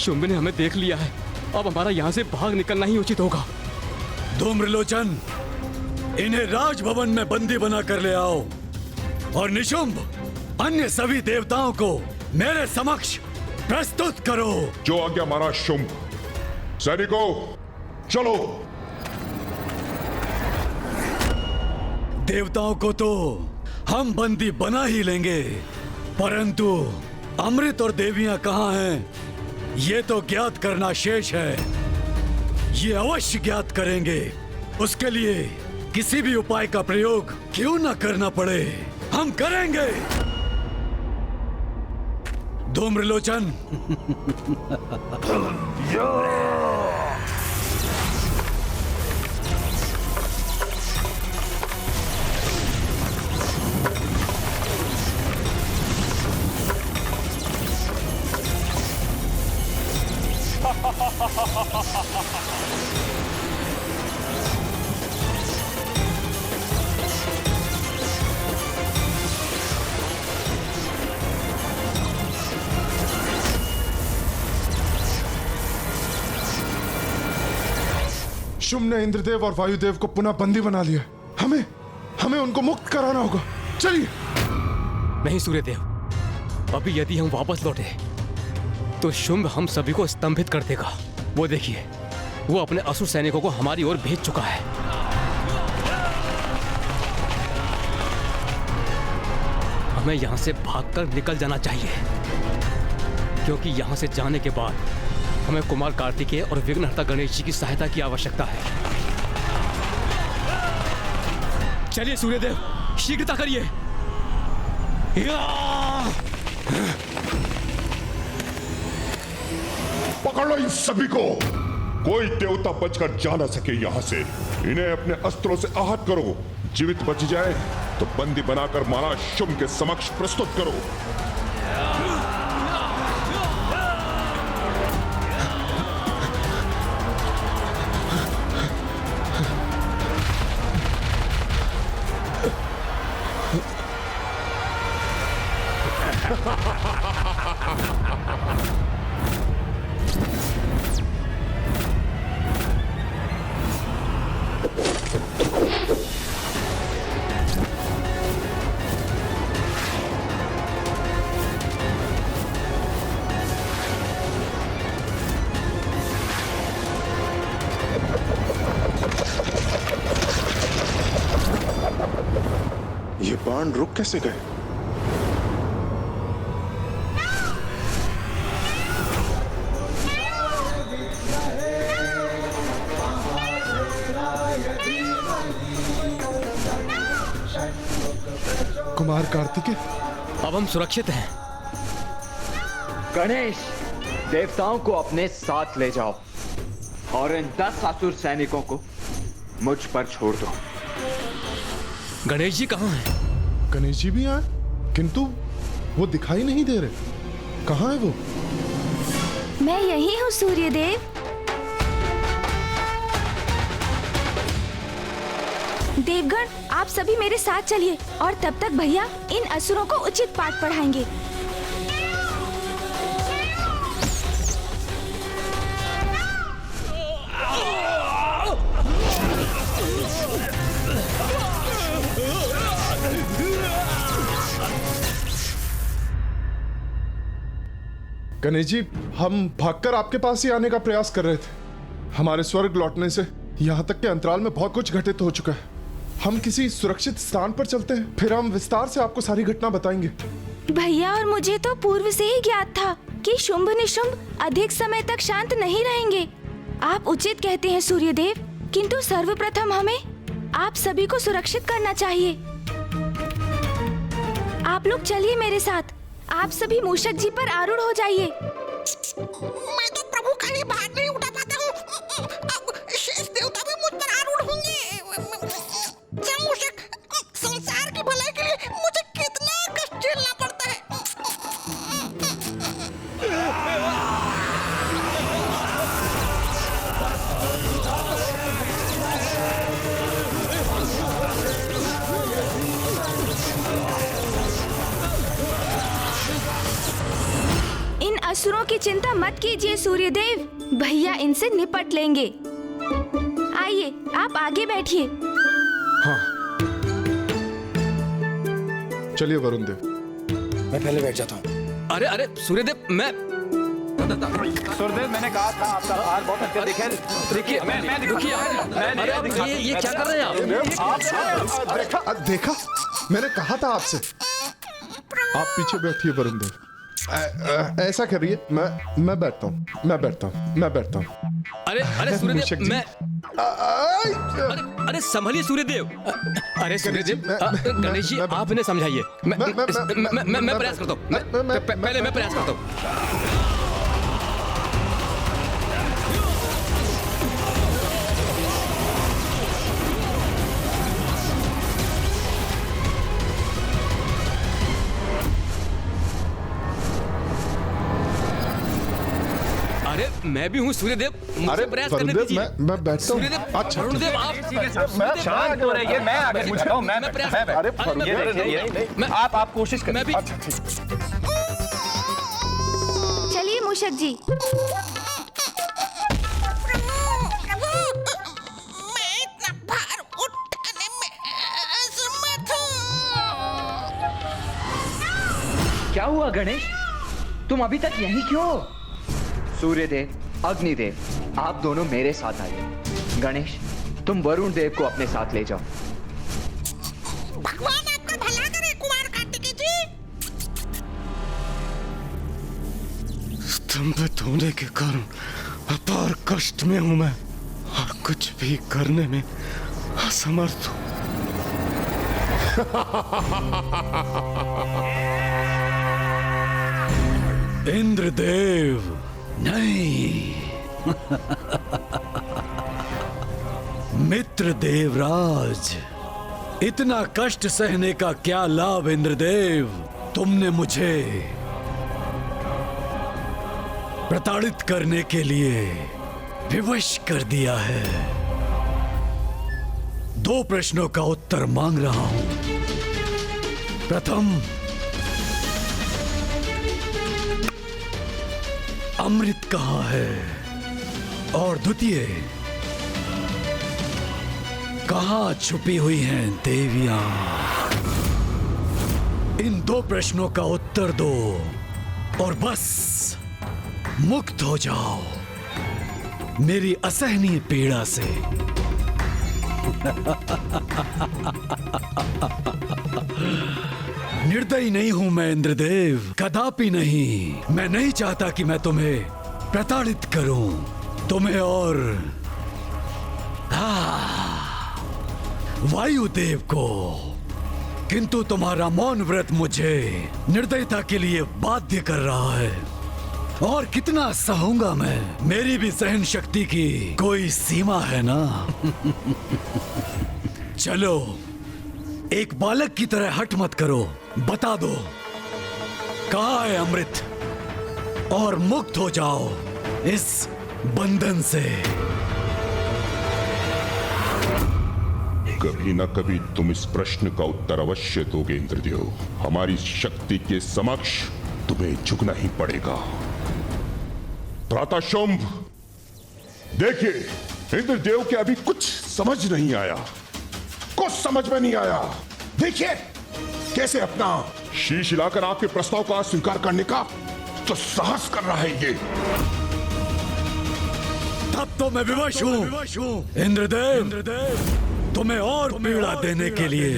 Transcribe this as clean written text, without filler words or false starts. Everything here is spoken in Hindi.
शुंभ ने हमें देख लिया है। अब हमारा यहाँ से भाग निकलना ही उचित होगा। धूम्रलोचन, इन्हें राजभवन में बंदी बना कर ले आओ और निशुंभ अन्य सभी देवताओं को मेरे समक्ष प्रस्तुत करो। जो आज्ञा महाराज शुंभ। सैनिकों चलो। देवताओं को तो हम बंदी बना ही लेंगे, परंतु अमृत और देवियां कहाँ हैं, ये तो ज्ञात करना शेष है। ये अवश्य ज्ञात करेंगे। उसके लिए किसी भी उपाय का प्रयोग क्यों न करना पड़े, हम करेंगे। धूम्रलोचन। शुंभ ने इंद्रदेव और वायुदेव को पुनः बंदी बना लिया। हमें उनको मुक्त कराना होगा। चलिए। नहीं सूर्यदेव, अभी यदि हम वापस लौटे तो शुंभ हम सभी को स्तंभित कर देगा। वो देखिए, वो अपने असुर सैनिकों को हमारी ओर भेज चुका है। हमें यहां से भागकर निकल जाना चाहिए, क्योंकि यहां से जाने के बाद हमें कुमार कार्तिकेय और विघ्नहर्ता गणेश जी की सहायता की आवश्यकता है। चलिए सूर्यदेव, शीघ्रता करिए। पकड़ लो इन सभी को। कोई देवता बचकर जा ना सके यहाँ से। इन्हें अपने अस्त्रों से आहत करो। जीवित बच जाए तो बंदी बनाकर महाराज शुंभ के समक्ष प्रस्तुत करो। ये बाण रुक कैसे गए? कुमार कार्तिकेय, अब हम सुरक्षित हैं। गणेश, देवताओं को अपने साथ ले जाओ और इन 10 असुर सैनिकों को मुझ पर छोड़ दो। गणेश जी कहाँ हैं? गणेश जी भी आए, किंतु वो दिखाई नहीं दे रहे। कहाँ है वो? मैं यही हूँ सूर्यदेव। देवगण, आप सभी मेरे साथ चलिए और तब तक भैया इन असुरों को उचित पाठ पढ़ाएंगे। गणेश जी, हम भागकर आपके पास ही आने का प्रयास कर रहे थे। हमारे स्वर्ग लौटने से यहाँ तक के अंतराल में बहुत कुछ घटित हो चुका है। हम किसी सुरक्षित स्थान पर चलते हैं, फिर हम विस्तार से आपको सारी घटना बताएंगे। भैया, और मुझे तो पूर्व से ही ज्ञात था कि शुंभ निशुंभ अधिक समय तक शांत नहीं रहेंगे। आप उचित कहते हैं सूर्यदेव, किंतु सर्वप्रथम हमें आप सभी को सुरक्षित करना चाहिए। आप लोग चलिए मेरे साथ। आप सभी मूषक जी पर आरूढ़ हो जाइए। मैं तो प्रभु का ही भार नहीं उठा पाता हूँ। अब शेष देवता भी मुझ पर आरूढ़ होंगे। जब मूषक, संसार की भलाई के लिए मुझे कितना कष्ट झेलना पड़ता है। असुरों की चिंता मत कीजिए सूर्यदेव, भैया इनसे निपट लेंगे। आइए आप आगे बैठिए। हाँ, चलिए वरुण देव। मैं पहले बैठ जाता हूँ। अरे अरे सूर्यदेव, मैं सूर्यदेव, मैंने कहा था आपका भार बहुत अत्यधिक है। देखिए, रुकिए। अरे आप ये क्या कर रहे हैं आप? देखा, मैंने कहा था आपसे। आप पीछे बैठिए वरुण देव। ऐसा करिए, मैं बैठता हूँ। अरे अरे सूर्यदेव, मूषक जी। मैं अरे संभलिए सूर्यदेव। अरे सूर्यदेव, गणेश जी आप इन्हें समझाइए। मैं प्रयास करता हूँ। पहले मैं प्रयास करता हूँ। अरे मैं भी हूँ सूर्यदेव, मुझे प्रयास करने दीजिए। मैं बैठता हूँ। सूर्यदेव, अच्छा, वरुणदेव आप शांत हो रहिए, मैं आगे पूछता हूँ। मैं प्रयास आप कोशिश करें। मैं भी। चलिए मूषक जी। मैं इतना भार उठाने में असमर्थ हूँ। क्या हुआ गणेश, तुम अभी तक यहीं क्यों? सूर्यदेव, अग्निदेव, आप दोनों मेरे साथ आइए। गणेश, तुम वरुण देव को अपने साथ ले जाओ। भगवान आपका भला करे कुमार कार्तिकेय जी। स्तंभित होने के कारण अपार कष्ट में हूं मैं और कुछ भी करने में असमर्थ हूं। इंद्रदेव नहीं, मित्र देवराज, इतना कष्ट सहने का क्या लाभ इंद्रदेव? तुमने मुझे प्रताड़ित करने के लिए विवश कर दिया है। 2 प्रश्नों का उत्तर मांग रहा हूं। प्रथम, अमृत कहाँ है? और द्वितीय, कहाँ छुपी हुई हैं देवियां? इन 2 प्रश्नों का उत्तर दो और बस मुक्त हो जाओ मेरी असहनीय पीड़ा से। निर्दयी नहीं हूं मैं इंद्रदेव, कदापि नहीं। मैं नहीं चाहता कि मैं तुम्हें प्रताड़ित करूं, तुम्हें और वायुदेव को। किंतु तुम्हारा मौन व्रत मुझे निर्दयता के लिए बाध्य कर रहा है। और कितना सहूंगा मैं? मेरी भी सहन शक्ति की कोई सीमा है ना। चलो, एक बालक की तरह हट मत करो, बता दो कहाँ है अमृत और मुक्त हो जाओ इस बंधन से। कभी न कभी तुम इस प्रश्न का उत्तर अवश्य दोगे इंद्रदेव। हमारी शक्ति के समक्ष तुम्हें झुकना ही पड़ेगा। भ्राता शुंभ, देखिए इंद्रदेव के अभी कुछ समझ नहीं आया, कुछ समझ में नहीं आया। देखिए कैसे अपना शीश हिलाकर आपके प्रस्ताव का स्वीकार करने का तो साहस कर रहा है ये। तब तो मैं विवश हूँ इंद्रदेव, तुम्हें और पीड़ा देने के लिए।